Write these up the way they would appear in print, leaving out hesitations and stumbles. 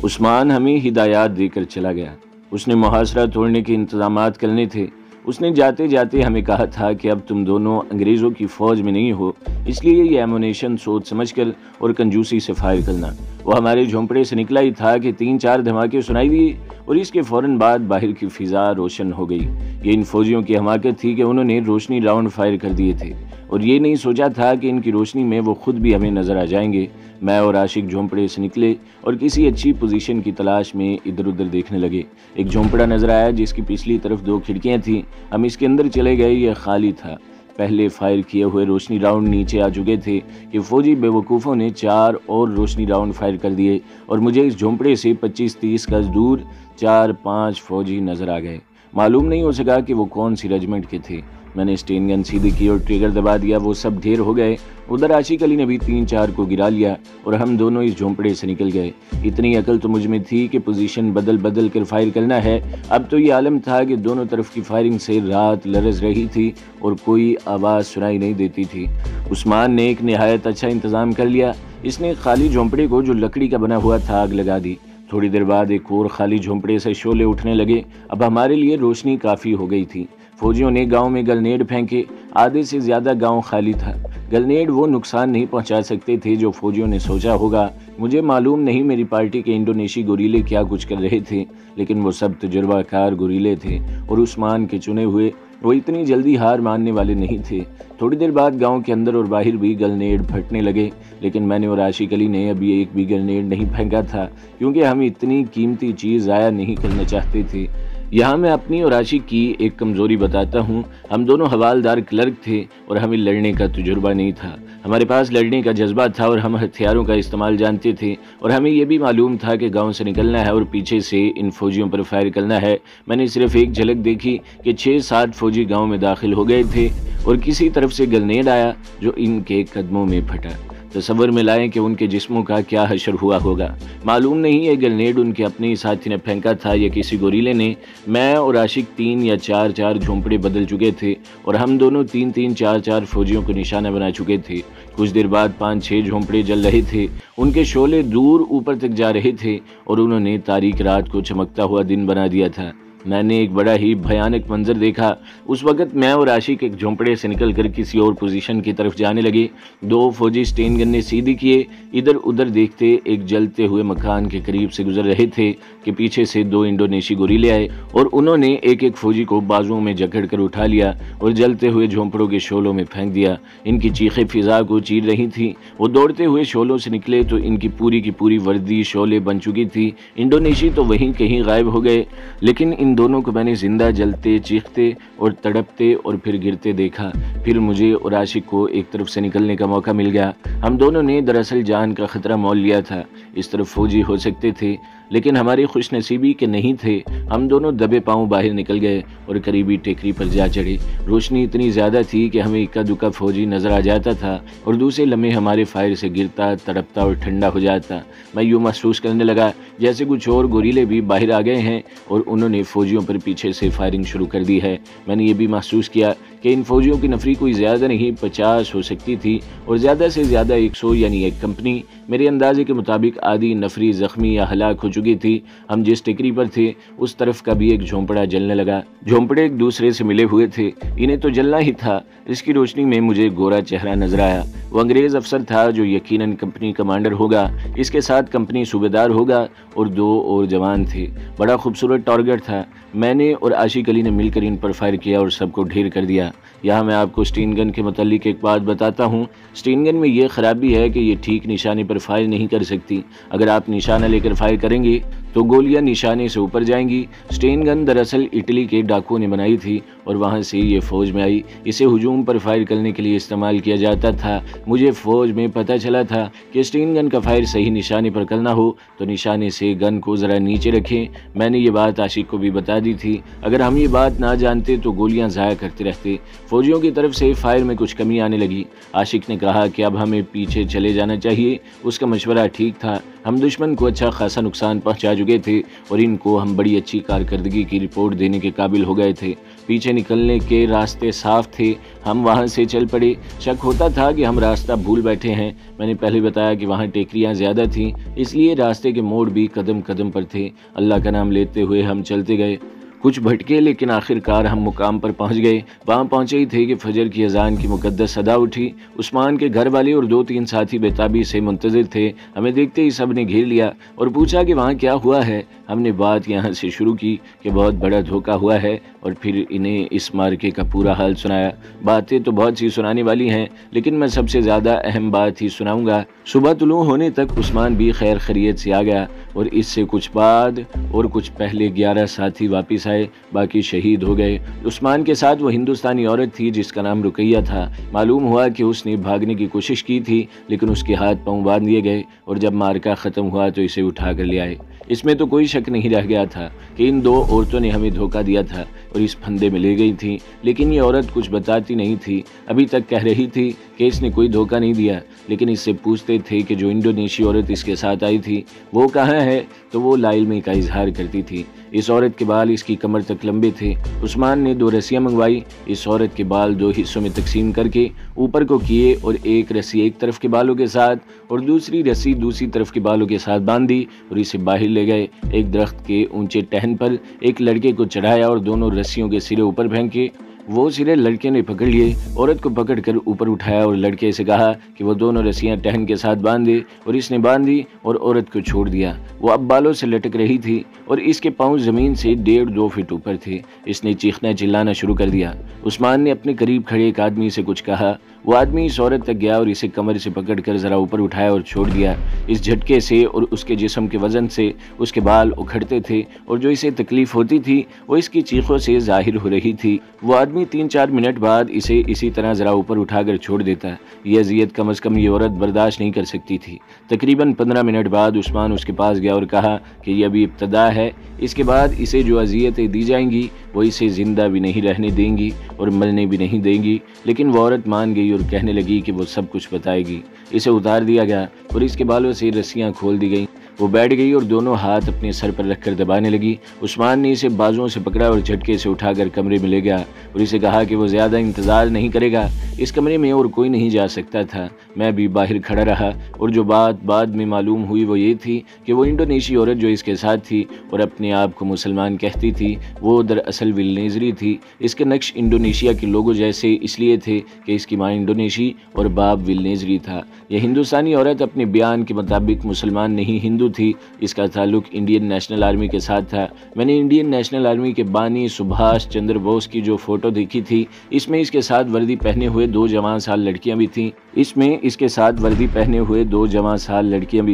عثمان ہمیں ہدایات دے کر چلا گیا۔ اس نے محاصرہ توڑنے کے انتظامات کرنے تھے۔ اس نے جاتے جاتے ہمیں کہا تھا کہ اب تم دونوں انگریزوں کی فوج میں نہیں ہو، اس لیے یہ ایمونیشن سوچ سمجھ کر اور کنجوسی سے فائر کرنا۔ وہ ہمارے جھونپڑے سے نکلا ہی تھا کہ 3-4 دھماکے سنائی دیے اور اس کے فوراً بعد باہر کی فضا روشن ہو گئی۔ یہ ان فوجیوں کی حماقت تھی کہ انہوں نے روشنی راؤنڈ فائر کر دیے تھے اور یہ نہیں سوچا تھا کہ ان کی روشنی میں وہ خود بھی ہمیں نظر آ جائیں گے۔ میں اور عاشق جھونپڑے سے نکلے اور کسی اچھی پوزیشن کی تلاش میں ادھر ادھر دیکھنے لگے۔ ایک جھونپڑا نظر آیا جس کی پچھلی طرف 2 کھڑکیاں تھیں۔ ہم اس کے اندر چلے گئے، یہ خالی تھا۔ پہلے فائر کیے ہوئے روشنی راؤنڈ نیچے آ چکے تھے کہ فوجی بے وقوفوں نے 4 اور روشنی راؤنڈ فائر کر دیے اور مجھے اس جھونپڑے سے 25-30 گز دور 4-5 فوجی نظر آ گئے۔ معلوم نہیں ہو سکا کہ وہ کون سی ریجمنٹ کے تھے۔ میں نے اسٹین گن سیدھی کی اور ٹریگر دبا دیا، وہ سب ڈھیر ہو گئے۔ ادھر عاشق علی نے بھی 3-4 کو گرا لیا اور ہم دونوں اس جھونپڑے سے نکل گئے۔ اتنی عقل تو مجھ میں تھی کہ پوزیشن بدل بدل کر فائر کرنا ہے۔ اب تو یہ عالم تھا کہ دونوں طرف کی فائرنگ سے رات لرز رہی تھی اور کوئی آواز سنائی نہیں دیتی تھی۔ عثمان نے ایک نہایت اچھا انتظام کر لیا۔ اس نے خالی جھونپڑے کو جو لکڑی کا بنا ہوا تھا آگ لگا دی۔ تھوڑی دیر بعد ایک اور خالی جھونپڑے سے شعلے اٹھنے لگے۔ اب ہمارے لیے روشنی کافی ہو گئی تھی۔ فوجیوں نے گاؤں میں گرنیڈ پھینکے۔ آدھے سے زیادہ گاؤں خالی تھا۔ گرنیڈ وہ نقصان نہیں پہنچا سکتے تھے جو فوجیوں نے سوچا ہوگا۔ مجھے معلوم نہیں میری پارٹی کے انڈونیشی گوریلے کیا کچھ کر رہے تھے، لیکن وہ سب تجربہ کار گوریلے تھے اور عثمان کے چنے ہوئے۔ وہ اتنی جلدی ہار ماننے والے نہیں تھے۔ تھوڑی دیر بعد گاؤں کے اندر اور باہر بھی گرنیڈ پھٹنے لگے، لیکن میں نے اور عاشق علی نے ابھی ایک بھی گرنیڈ نہیں پھینکا تھا کیونکہ ہم اتنی قیمتی چیز ضائع نہیں کرنا چاہتے تھے۔ یہاں میں اپنی اور عاشق کی ایک کمزوری بتاتا ہوں۔ ہم دونوں حوالدار کلرک تھے اور ہمیں لڑنے کا تجربہ نہیں تھا۔ ہمارے پاس لڑنے کا جذبہ تھا اور ہم ہتھیاروں کا استعمال جانتے تھے اور ہمیں یہ بھی معلوم تھا کہ گاؤں سے نکلنا ہے اور پیچھے سے ان فوجیوں پر فائر کرنا ہے۔ میں نے صرف ایک جھلک دیکھی کہ 6-7 فوجی گاؤں میں داخل ہو گئے تھے اور کسی طرف سے گرنیڈ آیا جو ان کے قدموں میں پھٹا۔ تصور میں لائیں کہ ان کے جسموں کا کیا حشر ہوا ہوگا۔ معلوم نہیں یہ گرنیڈ ان کے اپنے ساتھی نے پھینکا تھا یا کسی گوریلے نے۔ میں اور عاشق 3 یا 4 جھونپڑے بدل چکے تھے اور ہم دونوں 3 4 فوجیوں کو نشانہ بنا چکے تھے۔ کچھ دیر بعد 5-6 جھونپڑے جل رہے تھے۔ ان کے شعلے دور اوپر تک جا رہے تھے اور انہوں نے تاریک رات کو چمکتا ہوا دن بنا دیا تھا۔ میں نے ایک بڑا ہی بھیانک منظر دیکھا۔ اس وقت میں اور عاشق ایک جھونپڑے سے نکل کر کسی اور پوزیشن کی طرف جانے لگے۔ 2 فوجی اسٹین گن نے سیدھی کیے، ادھر ادھر دیکھتے ایک جلتے ہوئے مکان کے قریب سے گزر رہے تھے کہ پیچھے سے 2 انڈونیشی گوریلے آئے اور انہوں نے ایک فوجی کو بازوؤں میں جکڑ کر اٹھا لیا اور جلتے ہوئے جھونپڑوں کے شعلوں میں پھینک دیا۔ ان کی چیخیں فضا کو چیر رہی تھیں۔ وہ دوڑتے ہوئے شعلوں سے نکلے تو ان کی پوری وردی شعلے بن چکی تھی۔ انڈونیشی تو وہیں کہیں غائب ہو گئے، لیکن ان دونوں کو میں نے زندہ جلتے، چیختے اور تڑپتے اور پھر گرتے دیکھا۔ پھر مجھے اور عاشق کو ایک طرف سے نکلنے کا موقع مل گیا۔ ہم دونوں نے دراصل جان کا خطرہ مول لیا تھا۔ اس طرف فوجی ہو سکتے تھے لیکن ہماری خوش نصیبی کے نہیں تھے۔ ہم دونوں دبے پاؤں باہر نکل گئے اور قریبی ٹیکری پر جا چڑھے۔ روشنی اتنی زیادہ تھی کہ ہمیں اکا دکا فوجی نظر آ جاتا تھا اور دوسرے لمحے ہمارے فائر سے گرتا، تڑپتا اور ٹھنڈا ہو جاتا۔ میں یوں محسوس کرنے لگا جیسے کچھ اور گوریلے بھی باہر آ گئے ہیں اور انہوں نے فوجیوں پر پیچھے سے فائرنگ شروع کر دی ہے۔ میں نے یہ بھی محسوس کیا کہ ان فوجیوں کی نفری کوئی زیادہ نہیں 50 ہو سکتی تھی اور زیادہ سے زیادہ 100 یعنی ایک کمپنی۔ میرے اندازے کے مطابق آدھی نفری زخمی یا ہلاک ہو چکی تھی۔ ہم جس ٹیکری پر تھے اس طرف کا بھی ایک جھونپڑا جلنے لگا۔ جھونپڑے ایک دوسرے سے ملے ہوئے تھے، انہیں تو جلنا ہی تھا۔ اس کی روشنی میں مجھے گورا چہرہ نظر آیا۔ وہ انگریز افسر تھا جو یقیناً کمپنی کمانڈر ہوگا، اس کے ساتھ کمپنی صوبیدار ہوگا اور 2 اور جوان تھے۔ بڑا خوبصورت ٹارگٹ تھا۔ میں نے اور عاشق علی نے مل کر ان پر فائر کیا اور سب کو ڈھیر کر دیا۔ یہاں میں آپ کو اسٹین گن کے متعلق ایک بات بتاتا ہوں۔ اسٹین گن میں یہ خرابی ہے کہ یہ ٹھیک نشانے پر فائر نہیں کر سکتی۔ اگر آپ نشانہ لے کر فائر کریں گے تو گولیاں نشانے سے اوپر جائیں گی۔ اسٹین گن دراصل اٹلی کے ڈاکوؤں نے بنائی تھی اور وہاں سے یہ فوج میں آئی۔ اسے ہجوم پر فائر کرنے کے لیے استعمال کیا جاتا تھا۔ مجھے فوج میں پتہ چلا تھا کہ اسٹین گن کا فائر صحیح نشانے پر کرنا ہو تو نشانے سے گن کو ذرا نیچے رکھیں۔ میں نے یہ بات عاشق کو بھی بتا دی تھی۔ اگر ہم یہ بات نہ جانتے تو گولیاں ضائع کرتے رہتے۔ فوجیوں کی طرف سے فائر میں کچھ کمی آنے لگی۔ عاشق نے کہا کہ اب ہمیں پیچھے چلے جانا چاہیے۔ اس کا مشورہ ٹھیک تھا۔ ہم دشمن کو اچھا خاصا نقصان پہنچا چکے تھے اور ان کو ہم بڑی اچھی کارکردگی کی رپورٹ دینے کے قابل ہو گئے تھے۔ پیچھے نکلنے کے راستے صاف تھے، ہم وہاں سے چل پڑے۔ شک ہوتا تھا کہ ہم راستہ بھول بیٹھے ہیں۔ میں نے پہلے بتایا کہ وہاں ٹیکریاں زیادہ تھیں، اس لیے راستے کے موڑ بھی قدم قدم پر تھے۔ اللہ کا نام لیتے ہوئے ہم چلتے گئے، کچھ بھٹکے لیکن آخر کار ہم مقام پر پہنچ گئے۔ وہاں پہنچے ہی تھے کہ فجر کی اذان کی مقدس صدا اٹھی۔ عثمان کے گھر والے اور 2-3 ساتھی بےتابی سے منتظر تھے۔ ہمیں دیکھتے ہی سب نے گھیر لیا اور پوچھا کہ وہاں کیا ہوا ہے۔ ہم نے بات یہاں سے شروع کی کہ بہت بڑا دھوکہ ہوا ہے، اور پھر انہیں اس مارکے کا پورا حال سنایا۔ باتیں تو بہت سی سنانے والی ہیں، لیکن میں سب سے زیادہ اہم بات ہی سناؤں گا۔ صبح طلوع ہونے تک عثمان بھی خیر خیریت سے آ گیا، اور اس سے کچھ بعد اور کچھ پہلے 11 ساتھی واپس آئے، باقی شہید ہو گئے۔ عثمان کے ساتھ وہ ہندوستانی عورت تھی جس کا نام رقیہ تھا۔ معلوم ہوا کہ اس نے بھاگنے کی کوشش کی تھی، لیکن اس کے ہاتھ پاؤں باندھ دیے گئے، اور جب مارکا ختم ہوا تو اسے اٹھا کر لے آئے۔ اس میں تو کوئی شک نہیں رہ گیا تھا کہ ان 2 عورتوں نے ہمیں دھوکہ دیا تھا اور اس پھندے میں لے گئی تھیں، لیکن یہ عورت کچھ بتاتی نہیں تھی۔ ابھی تک کہہ رہی تھی کہ اس نے کوئی دھوکہ نہیں دیا، لیکن اس سے پوچھتے تھے کہ جو انڈونیشی عورت اس کے ساتھ آئی تھی وہ کہاں ہے، تو وہ لا علمی کا اظہار کرتی تھی۔ اس عورت کے بال اس کی کمر تک لمبے تھے۔ عثمان نے 2 رسیاں منگوائی، اس عورت کے بال 2 حصوں میں تقسیم کر کے اوپر کو کیے، اور ایک رسی ایک طرف کے بالوں کے ساتھ اور دوسری رسی دوسری طرف کے بالوں کے ساتھ باندھی، اور اسے باہر لے گئے۔ ایک درخت کے اونچے ٹہن پر ایک لڑکے کو چڑھایا اور دونوں رسیوں کے سرے اوپر پھینکے۔ وہ سرے لڑکے نے پکڑ لیے، عورت کو پکڑ کر اوپر اٹھایا اور لڑکے سے کہا کہ وہ دونوں رسیاں ٹہن کے ساتھ باندھ دے، اور اس نے باندھی اور عورت کو چھوڑ دیا۔ وہ اب بالوں سے لٹک رہی تھی اور اس کے پاؤں زمین سے 1.5-2 فٹ اوپر تھے۔ اس نے چیخنا چلانا شروع کر دیا۔ عثمان نے اپنے قریب کھڑے ایک آدمی سے کچھ کہا۔ وہ آدمی اس عورت تک گیا اور اسے کمر سے پکڑ کر ذرا اوپر اٹھایا اور چھوڑ دیا۔ اس جھٹکے سے اور اس کے جسم کے وزن سے اس کے بال اکھڑتے تھے، اور جو اسے تکلیف ہوتی تھی وہ اس کی چیخوں سے ظاہر ہو رہی تھی۔ وہ آدمی 3-4 منٹ بعد اسے اسی طرح ذرا اوپر اٹھا کر چھوڑ دیتا۔ یہ اذیت کم از کم یہ عورت برداشت نہیں کر سکتی تھی۔ تقریباً 15 منٹ بعد عثمان اس کے پاس گیا اور کہا کہ یہ ابھی ابتدا ہے، اس کے بعد اسے جو اذیتیں دی جائیں گی وہ اسے زندہ بھی نہیں رہنے دیں گی اور مرنے بھی نہیں دیں گی۔ لیکن وہ عورت مان گئی اور کہنے لگی کہ وہ سب کچھ بتائے گی۔ اسے اتار دیا گیا اور اس کے بالوں سے رسیاں کھول دی گئیں۔ وہ بیٹھ گئی اور دونوں ہاتھ اپنے سر پر رکھ کر دبانے لگی۔ عثمان نے اسے بازوؤں سے پکڑا اور جھٹکے سے اٹھا کر کمرے میں لے گیا اور اسے کہا کہ وہ زیادہ انتظار نہیں کرے گا۔ اس کمرے میں اور کوئی نہیں جا سکتا تھا۔ میں بھی باہر کھڑا رہا، اور جو بات بعد میں معلوم ہوئی وہ یہ تھی کہ وہ انڈونیشی عورت جو اس کے ساتھ تھی اور اپنے آپ کو مسلمان کہتی تھی، وہ دراصل ولنیزری تھی۔ اس کے نقش انڈونیشیا کے لوگوں جیسے اس لیے تھے کہ اس کی ماں انڈونیشی اور باپ ولنیزری تھا۔ یہ ہندوستانی عورت اپنے بیان کے مطابق مسلمان نہیں ہندو تھی۔ اس کا تعلق انڈین نیشنل آرمی کے ساتھ تھا۔ میں نے انڈین نیشنل آرمی کے بانی سبھاش چندر بوس کی جو فوٹو دیکھی تھی، اس میں اس کے ساتھ وردی پہنے ہوئے 2 جوان سال لڑکیاں بھی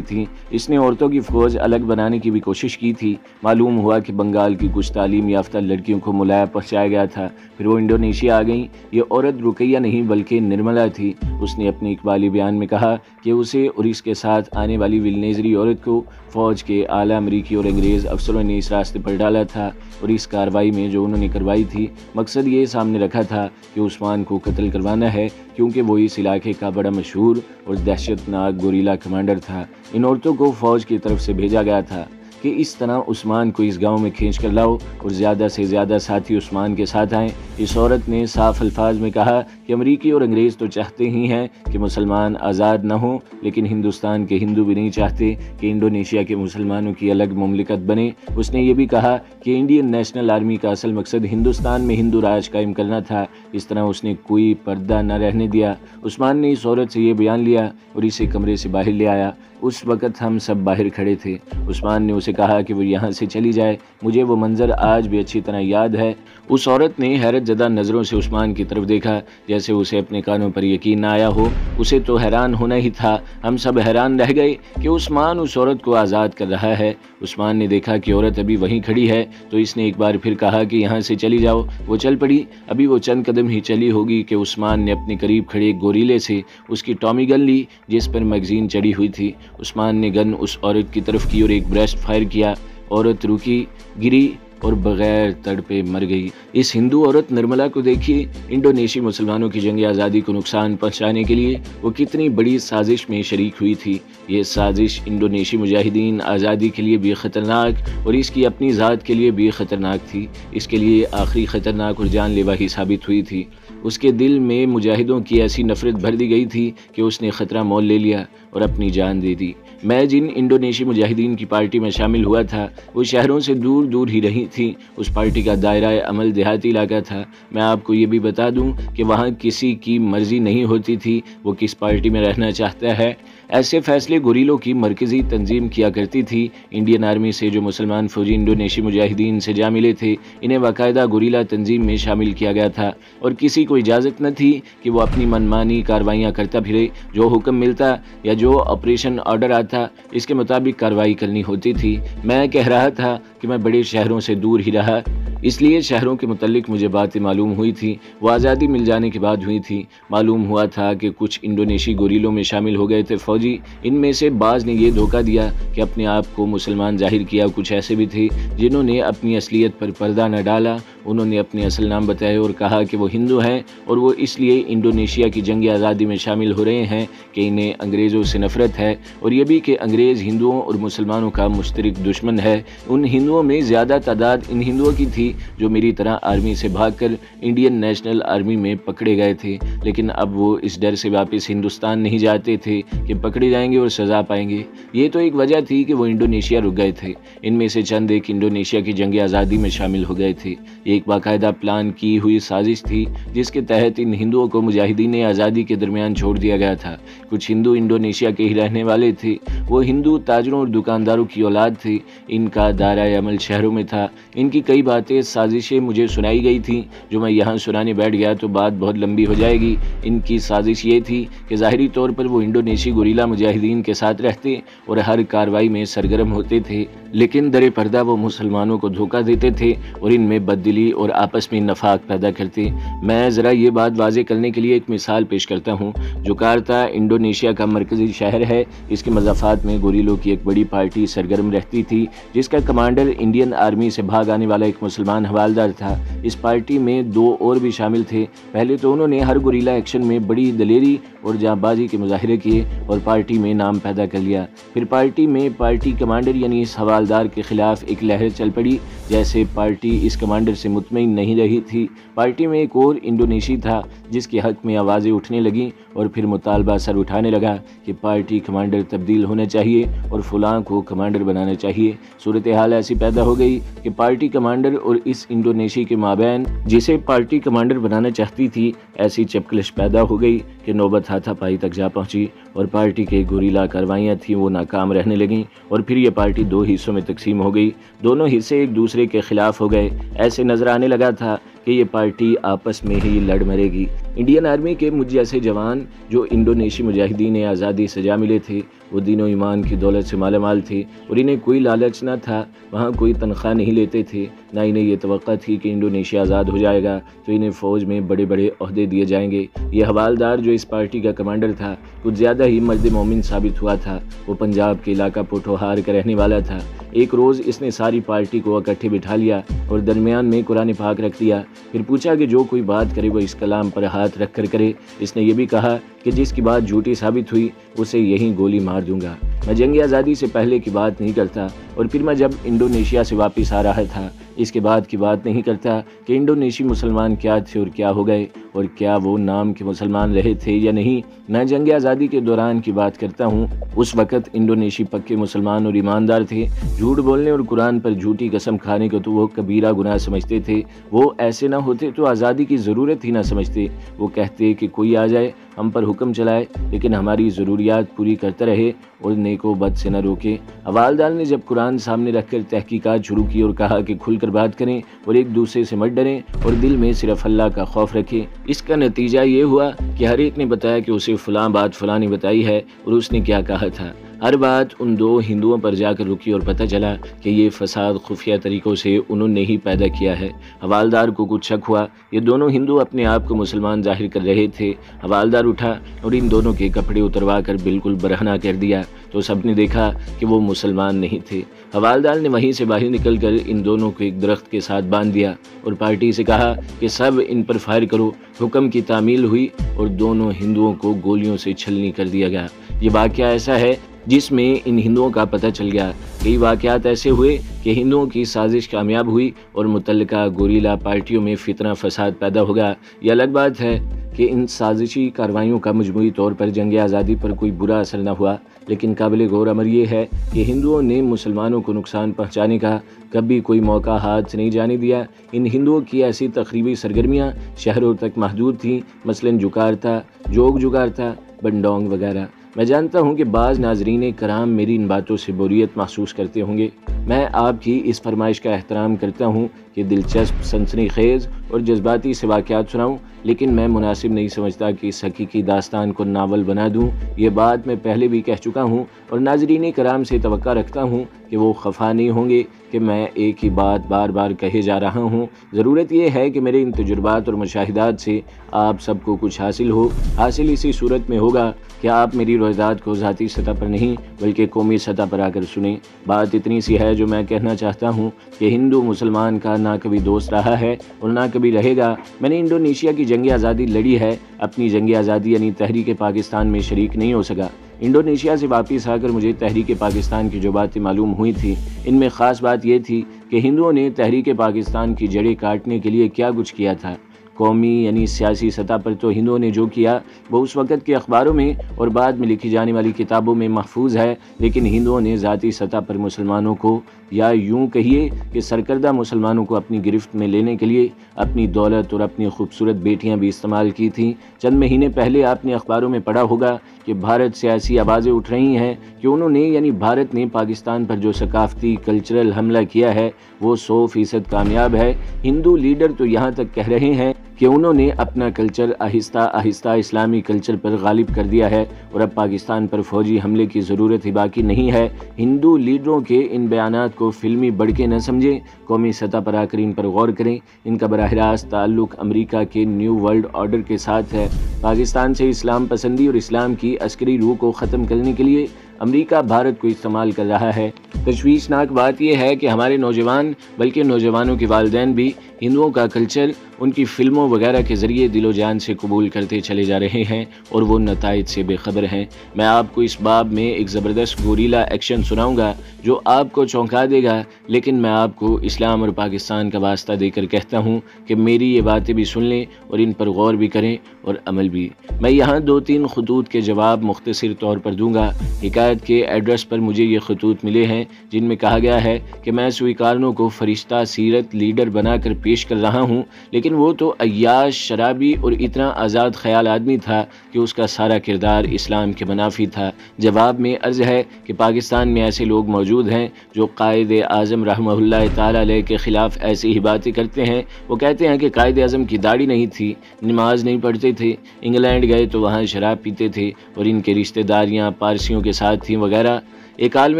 تھیں۔ اس نے عورتوں کی فوج الگ بنانے کی بھی کوشش کی تھی۔ معلوم ہوا کہ بنگال کی کچھ تعلیم یافتہ لڑکیوں کو ملایا پہنچایا گیا تھا، پھر وہ انڈونیشیا آ گئیں۔ یہ عورت رقیہ نہیں بلکہ نرملا تھی۔ اس نے اپنے اقبالی بیان میں کہا کہ اسے اور اس کے ساتھ آنے والی ولنیزری عورت کو فوج کے اعلیٰ امریکی اور انگریز افسروں نے اس راستے پر ڈالا تھا، اور اس کارروائی میں جو انہوں نے کروائی تھی، مقصد یہ سامنے رکھا تھا کہ عثمان کو قتل کروانا ہے، کیونکہ وہ اس علاقے کا بڑا مشہور اور دہشت ناک گوریلا کمانڈر تھا۔ ان عورتوں کو فوج کی طرف سے بھیجا گیا تھا کہ اس طرح عثمان کو اس گاؤں میں کھینچ کر لاؤ اور زیادہ سے زیادہ ساتھی عثمان کے ساتھ آئیں۔ اس عورت نے صاف الفاظ میں کہا کہ امریکی اور انگریز تو چاہتے ہی ہیں کہ مسلمان آزاد نہ ہوں، لیکن ہندوستان کے ہندو بھی نہیں چاہتے کہ انڈونیشیا کے مسلمانوں کی الگ مملکت بنے۔ اس نے یہ بھی کہا کہ انڈین نیشنل آرمی کا اصل مقصد ہندوستان میں ہندو راج قائم کرنا تھا۔ اس طرح اس نے کوئی پردہ نہ رہنے دیا۔ عثمان نے اس عورت سے یہ بیان لیا اور اسے کمرے سے باہر لے آیا۔ اس وقت ہم سب باہر کھڑے تھے۔ عثمان نے اسے کہا کہ وہ یہاں سے چلی جائے۔ مجھے وہ منظر آج بھی اچھی طرح یاد ہے۔ اس عورت نے حیرت زدہ نظروں سے عثمان کی طرف دیکھا، جیسے اسے اپنے کانوں پر یقین نہ آیا ہو۔ اسے تو حیران ہونا ہی تھا۔ ہم سب حیران رہ گئے کہ عثمان اس عورت کو آزاد کر رہا ہے۔ عثمان نے دیکھا کہ عورت ابھی وہیں کھڑی ہے، تو اس نے ایک بار پھر کہا کہ یہاں سے چلی جاؤ۔ وہ چل پڑی۔ ابھی وہ چند قدم ہی چلی ہوگی کہ عثمان نے اپنے قریب کھڑے ایک گوریلے سے اس کی ٹامی گن لی جس پر میگزین چڑھی ہوئی تھی۔ عثمان نے گن اس عورت کی طرف کی اور ایک برسٹ فائر کیا۔ عورت رکی، گری اور بغیر تڑپے مر گئی۔ اس ہندو عورت نرملا کو دیکھیے، انڈونیشی مسلمانوں کی جنگ آزادی کو نقصان پہنچانے کے لیے وہ کتنی بڑی سازش میں شریک ہوئی تھی۔ یہ سازش انڈونیشی مجاہدین آزادی کے لیے بھی خطرناک اور اس کی اپنی ذات کے لیے بھی خطرناک تھی۔ اس کے لیے آخری خطرناک اور جان لیوا ہی ثابت ہوئی تھی۔ اس کے دل میں مجاہدوں کی ایسی نفرت بھر دی گئی تھی کہ اس نے خطرہ مول لے لیا اور اپنی جان دے دی۔ میں جن انڈونیشی مجاہدین کی پارٹی میں شامل ہوا تھا وہ شہروں سے دور دور ہی رہی تھی۔ اس پارٹی کا دائرہ عمل دیہاتی علاقہ تھا۔ میں آپ کو یہ بھی بتا دوں کہ وہاں کسی کی مرضی نہیں ہوتی تھی وہ کس پارٹی میں رہنا چاہتا ہے۔ ایسے فیصلے گوریلوں کی مرکزی تنظیم کیا کرتی تھی۔ انڈین آرمی سے جو مسلمان فوجی انڈونیشی مجاہدین سے جا ملے تھے انہیں باقاعدہ گوریلا تنظیم میں شامل کیا گیا تھا اور کسی کو اجازت نہ تھی کہ وہ اپنی منمانی کارروائیاں کرتا پھرے۔ جو حکم ملتا یا جو آپریشن آرڈر آتا اس کے مطابق کارروائی کرنی ہوتی تھی۔ میں کہہ رہا تھا کہ میں بڑے شہروں سے دور ہی رہا، اس لیے شہروں کے متعلق مجھے باتیں معلوم ہوئی تھی، وہ آزادی مل جانے کے بعد ہوئی تھی۔ معلوم ہوا تھا کہ کچھ انڈونیشی گوریلوں میں شامل ہو گئے تھے فوجی۔ ان میں سے بعض نے یہ دھوکہ دیا کہ اپنے آپ کو مسلمان ظاہر کیا، کچھ ایسے بھی تھے جنہوں نے اپنی اصلیت پر پردہ نہ ڈالا۔ انہوں نے اپنے اصل نام بتائے اور کہا کہ وہ ہندو ہیں اور وہ اس لیے انڈونیشیا کی جنگ آزادی میں شامل ہو رہے ہیں کہ انہیں انگریزوں سے نفرت ہے اور یہ بھی کہ انگریز ہندوؤں اور مسلمانوں کا مشترک دشمن ہے۔ ان ہندوؤں میں زیادہ تعداد ان ہندوؤں کی تھی جو میری طرح آرمی سے بھاگ کر انڈین نیشنل آرمی میں پکڑے گئے تھے، لیکن اب وہ اس ڈر سے واپس ہندوستان نہیں جاتے تھے کہ پکڑے جائیں گے اور سزا پائیں گے۔ یہ تو ایک وجہ تھی کہ وہ انڈونیشیا رک گئے تھے۔ ان میں سے چند ایک انڈونیشیا کی جنگ آزادی میں شامل ہو گئے تھے۔ ایک باقاعدہ پلان کی ہوئی سازش تھی جس کے تحت ان ہندوؤں کو مجاہدین آزادی کے درمیان چھوڑ دیا گیا تھا۔ کچھ ہندو انڈونیشیا کے ہی رہنے والے تھے، وہ ہندو تاجروں اور دکانداروں کی اولاد تھے۔ ان کا دائرہ عمل شہروں میں تھا۔ ان کی کئی باتیں سازشیں مجھے سنائی گئی تھیں، جو میں یہاں سنانے بیٹھ گیا تو بات بہت لمبی ہو جائے گی۔ ان کی سازش یہ تھی کہ ظاہری طور پر وہ انڈونیشی گوریلا مجاہدین کے ساتھ رہتے اور ہر کارروائی میں سرگرم ہوتے تھے، لیکن در پردہ وہ مسلمانوں کو دھوکہ دیتے تھے اور ان میں بددلی اور آپس میں نفاق پیدا کرتے۔ میں ذرا یہ بات واضح کرنے کے لیے ایک مثال پیش کرتا ہوں۔ جکارتا انڈونیشیا کا مرکزی شہر ہے۔ اس کے مضافات میں گوریلوں کی ایک بڑی پارٹی سرگرم رہتی تھی جس کا کمانڈر انڈین آرمی سے بھاگ آنے والا ایک مسلمان حوالدار تھا۔ اس پارٹی میں دو اور بھی شامل تھے۔ پہلے تو انہوں نے ہر گوریلا ایکشن میں بڑی دلیری اور جاں بازی کے مظاہرے کیے اور پارٹی میں نام پیدا کر لیا۔ پھر پارٹی میں پارٹی کمانڈر یعنی اس حوالدار کے خلاف ایک لہر چل پڑی۔ جیسے پارٹی اس کمانڈر سے مطمئن نہیں رہی تھی، پارٹی میں ایک اور انڈونیشی تھا جس کے حق میں آوازیں اٹھنے لگیں اور پھر مطالبہ سر اٹھانے لگا کہ پارٹی کمانڈر تبدیل ہونا چاہیے اور فلاں کو کمانڈر بنانا چاہیے۔ صورتحال ایسی پیدا ہو گئی کہ پارٹی کمانڈر اور اس انڈونیشی کے مابین جسے پارٹی کمانڈر بنانا چاہتی تھی ایسی چپکلش پیدا ہو گئی کہ نوبت ہاتھا پائی تک جا پہنچی اور پارٹی کے گوریلا کاروائیاں تھیں وہ ناکام رہنے لگیں اور پھر یہ پارٹی دو حصوں میں تقسیم ہو گئی۔ دونوں حصے ایک دوسرے کے خلاف ہو گئے۔ ایسے نظر آنے لگا تھا کہ یہ پارٹی آپس میں ہی لڑ مرے گی۔ انڈین آرمی کے مجھ جیسے جوان جو انڈونیشی مجاہدین آزادی سے جا ملے تھے وہ دین و ایمان کی دولت سے مالا مال تھے اور انہیں کوئی لالچ نہ تھا، وہاں کوئی تنخواہ نہیں لیتے تھے، نہ انہیں یہ توقع تھی کہ انڈونیشیا آزاد ہو جائے گا تو انہیں فوج میں بڑے بڑے عہدے دیے جائیں گے۔ یہ حوالدار جو اس پارٹی کا کمانڈر تھا کچھ زیادہ ہی مرد مومن ثابت ہوا تھا۔ وہ پنجاب کے علاقہ پوٹھوہار کا رہنے والا تھا۔ ایک روز اس نے ساری پارٹی کو اکٹھے بٹھا لیا اور درمیان میں قرآن پاک رکھ دیا، پھر پوچھا کہ جو کوئی بات کرے وہ اس کلام پر ہاتھ رکھ کر کرے۔ اس نے یہ بھی کہا کہ جس کی بات جھوٹی ثابت ہوئی اسے یہیں گولی مار دوں گا۔ میں جنگ آزادی سے پہلے کی بات نہیں کرتا اور پھر میں جب انڈونیشیا سے واپس آ رہا تھا اس کے بعد کی بات نہیں کرتا کہ انڈونیشی مسلمان کیا تھے اور کیا ہو گئے اور کیا وہ نام کے مسلمان رہے تھے یا نہیں۔ میں جنگ آزادی کے دوران کی بات کرتا ہوں۔ اس وقت انڈونیشی پکے مسلمان اور ایماندار تھے۔ جھوٹ بولنے اور قرآن پر جھوٹی قسم کھانے کو تو وہ کبیرہ گناہ سمجھتے تھے۔ وہ ایسے نہ ہوتے تو آزادی کی ضرورت ہی نہ سمجھتے۔ وہ کہتے کہ کوئی آ جائے ہم پر حکم چلائے لیکن ہماری ضروریات پوری کرتا رہے اور نیک و بد سے نہ روکے۔ حوالدار نے جب قرآن سامنے رکھ کر تحقیقات شروع کی اور کہا کہ کھل کر بات کریں اور ایک دوسرے سے مت ڈریں اور دل میں صرف اللہ کا خوف رکھیں، اس کا نتیجہ یہ ہوا کہ ہر ایک نے بتایا کہ اسے فلاں بات فلاں نے بتائی ہے اور اس نے کیا کہا تھا۔ ہر بات ان دو ہندوؤں پر جا کر رکی اور پتہ چلا کہ یہ فساد خفیہ طریقوں سے انہوں نے ہی پیدا کیا ہے۔ حوالدار کو کچھ شک ہوا، یہ دونوں ہندو اپنے آپ کو مسلمان ظاہر کر رہے تھے۔ حوالدار اٹھا اور ان دونوں کے کپڑے اتروا کر بالکل برہنہ کر دیا تو سب نے دیکھا کہ وہ مسلمان نہیں تھے۔ حوالدار نے وہیں سے باہر نکل کر ان دونوں کو ایک درخت کے ساتھ باندھ دیا اور پارٹی سے کہا کہ سب ان پر فائر کرو۔ حکم کی تعمیل ہوئی اور دونوں ہندوؤں کو گولیوں سے چھلنی کر دیا گیا۔ یہ واقعہ ایسا ہے جس میں ان ہندوؤں کا پتہ چل گیا۔ کئی واقعات ایسے ہوئے کہ ہندوؤں کی سازش کامیاب ہوئی اور متعلقہ گوریلا پارٹیوں میں فتنہ فساد پیدا ہو گیا۔ یہ الگ بات ہے کہ ان سازشی کارروائیوں کا مجموعی طور پر جنگ آزادی پر کوئی برا اثر نہ ہوا، لیکن قابل غور امر یہ ہے کہ ہندوؤں نے مسلمانوں کو نقصان پہنچانے کا کبھی کوئی موقع ہاتھ نہیں جانے دیا۔ ان ہندوؤں کی ایسی تخریبی سرگرمیاں شہروں تک محدود تھیں، مثلاً جکارتا، جوگ جکارتا، بنڈونگ وغیرہ۔ میں جانتا ہوں کہ بعض ناظرین کرام میری ان باتوں سے بوریت محسوس کرتے ہوں گے۔ میں آپ کی اس فرمائش کا احترام کرتا ہوں کہ دلچسپ، سنسنی خیز اور جذباتی سے واقعات سناؤں، لیکن میں مناسب نہیں سمجھتا کہ اس حقیقی داستان کو ناول بنا دوں۔ یہ بات میں پہلے بھی کہہ چکا ہوں اور ناظرین کرام سے توقع رکھتا ہوں کہ وہ خفا نہیں ہوں گے کہ میں ایک ہی بات بار بار کہے جا رہا ہوں۔ ضرورت یہ ہے کہ میرے ان تجربات اور مشاہدات سے آپ سب کو کچھ حاصل ہو۔ حاصل اسی صورت میں ہوگا کہ آپ میری روایات کو ذاتی سطح پر نہیں بلکہ قومی سطح پر آ کر سنیں۔ بات اتنی سی ہے جو میں کہنا چاہتا ہوں کہ ہندو مسلمان کا نہ کبھی دوست رہا ہے اور نہ کبھی رہے گا۔ میں نے انڈونیشیا کی جنگ آزادی لڑی ہے، اپنی جنگ آزادی یعنی تحریک پاکستان میں شریک نہیں ہو سکا۔ انڈونیشیا سے واپس آ کر مجھے تحریک پاکستان کی جو باتیں معلوم ہوئی تھیں، ان میں خاص بات یہ تھی کہ ہندوؤں نے تحریک پاکستان کی جڑیں کاٹنے کے لیے کیا کچھ کیا تھا۔ قومی یعنی سیاسی سطح پر تو ہندوؤں نے جو کیا وہ اس وقت کے اخباروں میں اور بعد میں لکھی جانے والی کتابوں میں محفوظ ہے، لیکن ہندوؤں نے ذاتی سطح پر مسلمانوں کو، یا یوں کہیے کہ سرکردہ مسلمانوں کو اپنی گرفت میں لینے کے لیے اپنی دولت اور اپنی خوبصورت بیٹیاں بھی استعمال کی تھیں۔ چند مہینے پہلے آپ نے اخباروں میں پڑھا ہوگا کہ بھارت سے ایسی آوازیں اٹھ رہی ہیں کہ انہوں نے یعنی بھارت نے پاکستان پر جو ثقافتی کلچرل حملہ کیا ہے وہ 100% کامیاب ہے۔ ہندو لیڈر تو یہاں تک کہہ رہے ہیں کہ انہوں نے اپنا کلچر آہستہ آہستہ اسلامی کلچر پر غالب کر دیا ہے اور اب پاکستان پر فوجی حملے کی ضرورت ہی باقی نہیں ہے۔ ہندو لیڈروں کے ان بیانات کو فلمی بڑھ کے نہ سمجھیں، قومی سطح پر آ کر ان پر غور کریں۔ ان کا براہ راست تعلق امریکہ کے نیو ورلڈ آرڈر کے ساتھ ہے۔ پاکستان سے اسلام پسندی اور اسلام کی عسکری روح کو ختم کرنے کے لیے امریکہ بھارت کو استعمال کر رہا ہے۔ تشویشناک بات یہ ہے کہ ہمارے نوجوان بلکہ نوجوانوں کے والدین بھی ہندوؤں کا کلچر ان کی فلموں وغیرہ کے ذریعے دل و جان سے قبول کرتے چلے جا رہے ہیں اور وہ نتائج سے بے خبر ہیں۔ میں آپ کو اس باب میں ایک زبردست گوریلا ایکشن سناؤں گا جو آپ کو چونکا دے گا، لیکن میں آپ کو اسلام اور پاکستان کا واسطہ دے کر کہتا ہوں کہ میری یہ باتیں بھی سن لیں اور ان پر غور بھی کریں اور عمل بھی۔ میں یہاں 2-3 خطوط کے جواب مختصر طور پر دوں گا۔ حکایت کے ایڈریس پر مجھے یہ خطوط ملے ہیں جن میں کہا گیا ہے کہ میں سویکارنوں کو فرشتہ سیرت لیڈر بنا کر پیش کر رہا ہوں، لیکن وہ تو عیاش، شرابی اور اتنا آزاد خیال آدمی تھا کہ اس کا سارا کردار اسلام کے منافی تھا۔ جواب میں عرض ہے کہ پاکستان میں ایسے لوگ موجود ہیں جو قائد اعظم رحمہ اللہ تعالیٰ علیہ کے خلاف ایسی ہی باتیں کرتے ہیں۔ وہ کہتے ہیں کہ قائد اعظم کی داڑھی نہیں تھی، نماز نہیں پڑھتے تھے، انگلینڈ گئے تو وہاں شراب پیتے تھے اور ان کے رشتہ داریاں پارسیوں کے ساتھ تھیں وغیرہ۔ ایک عالم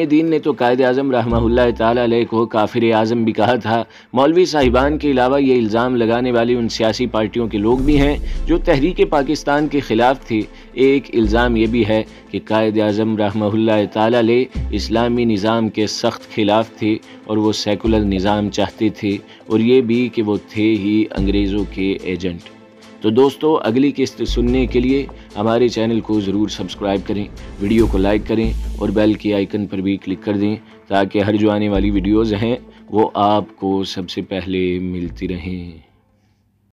دین نے تو قائد اعظم رحمہ اللہ تعالیٰ علیہ کو کافر اعظم بھی کہا تھا۔ مولوی صاحبان کے علاوہ یہ الزام لگانے والی ان سیاسی پارٹیوں کے لوگ بھی ہیں جو تحریک پاکستان کے خلاف تھے۔ ایک الزام یہ بھی ہے کہ قائد اعظم رحمہ اللہ تعالیٰ علیہ اسلامی نظام کے سخت خلاف تھے اور وہ سیکولر نظام چاہتے تھے، اور یہ بھی کہ وہ تھے ہی انگریزوں کے ایجنٹ۔ تو دوستو، اگلی قسط سننے کے لیے ہمارے چینل کو ضرور سبسکرائب کریں، ویڈیو کو لائک کریں اور بیل کے آئیکن پر بھی کلک کر دیں تاکہ ہر جو آنے والی ویڈیوز ہیں وہ آپ کو سب سے پہلے ملتی رہیں۔